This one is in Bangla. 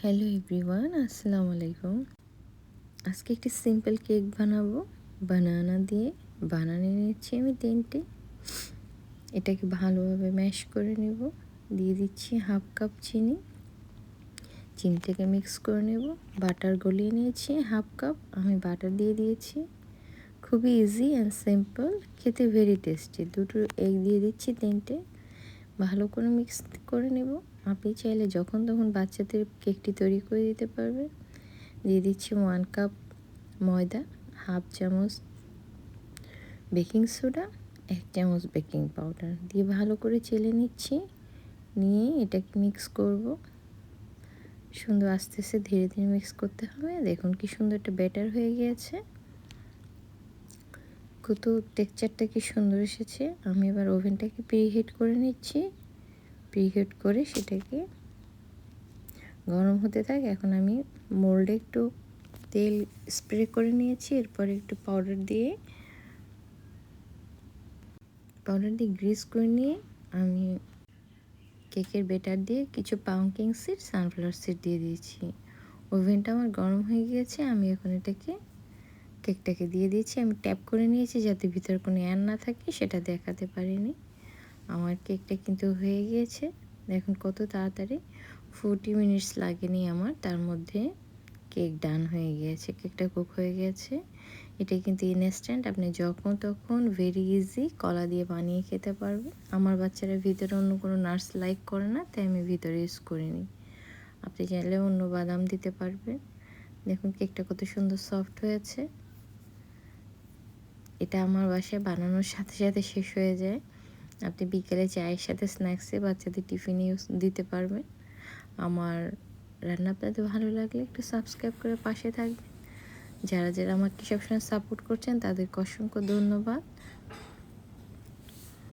হ্যালো এভরিওয়ান, আসসালামু আলাইকুম। আজকে একটি সিম্পল কেক বানাবো বানানা দিয়ে। বানানা নিচ্ছি আমি 3টে। এটাকে ভালোভাবে ম্যাশ করে নেব। দিয়ে দিচ্ছি হাফ কাপ চিনি। চিনিটাকে মিক্স করে নেব। বাটার গলিয়ে নিয়েছি হাফ কাপ, আমি বাটার দিয়ে দিয়েছি। খুবই ইজি অ্যান্ড সিম্পল, খেতে ভেরি টেস্টি। দুটো এগ দিয়ে দিচ্ছি 3টে। ভালো করে মিক্স করে নেব। আপনি চাইলে যখন তখন বাচ্চাদের কেকটি তৈরি করে দিতে পারবেন। দিয়ে দিচ্ছি 1 কাপ ময়দা, হাফ চামচ বেকিং সোডা, 1 চামচ বেকিং পাউডার দিয়ে ভালো করে চেলে নিচ্ছি। নিয়ে এটাকে মিক্স করব। সুন্দর আস্তে আস্তে ধীরে ধীরে মিক্স করতে হবে। দেখুন কি সুন্দর একটা ব্যাটার হয়ে গিয়েছে। কত টেক্সচারটা কি সুন্দর এসেছে। আমি এবার ওভেনটাকে প্রিহিট করে নিচ্ছি। প্রিহিট করে সেটাকে গরম হতে থাকে। এখন আমি মোল্ডে একটু তেল স্প্রে করে নিয়েছি। এরপর একটু পাউডার দিয়ে গ্রিস করে নিয়ে আমি কেকের ব্যাটার দিয়ে কিছু পাম্পকিন সিড, সানফ্লাওয়ার সিড দিয়ে দিয়েছি। ওভেনটা আমার গরম হয়ে গিয়েছে। আমি এখন কেকটাকে দিয়ে দিয়েছি। আমি ট্যাপ করে নিয়েছি যাতে ভিতরে কোনো এয়ার না থাকে, সেটা দেখাতে পারিনি। আমার কেকটা কিন্তু হয়ে গিয়েছে। দেখুন কত তাড়াতাড়ি, 40 মিনিটস লাগেনি আমার, তার মধ্যে কেক ডান হয়ে গিয়েছে। কেকটা কুক হয়ে গেছে। এটা কিন্তু ইনস্ট্যান্ট, আপনি যখন তখন ভেরি ইজি কলা দিয়ে বানিয়ে খেতে পারবেন। আমার বাচ্চারা ভিতরে অন্য কোনো নাটস লাইক করে না, তাই আমি ভিতরে ইউজ করিনি। আপনি চাইলে অন্য বাদাম দিতে পারবেন। দেখুন কেকটা কত সুন্দর সফট হয়েছে। এটা আমার বাসায় বানানোর সাথে সাথে শেষ হয়ে যায়। আপনি বিকেলে চায়ের সাথে স্ন্যাক্সে বাচ্চাদের টিফিনে ইউজ দিতে পারবেন। আমার রান্না আপনাদের ভালো লাগলে একটু সাবস্ক্রাইব করে পাশে থাকবেন। যারা যারা আমাকে সবসময় সাপোর্ট করছেন তাদেরকে অসংখ্য ধন্যবাদ।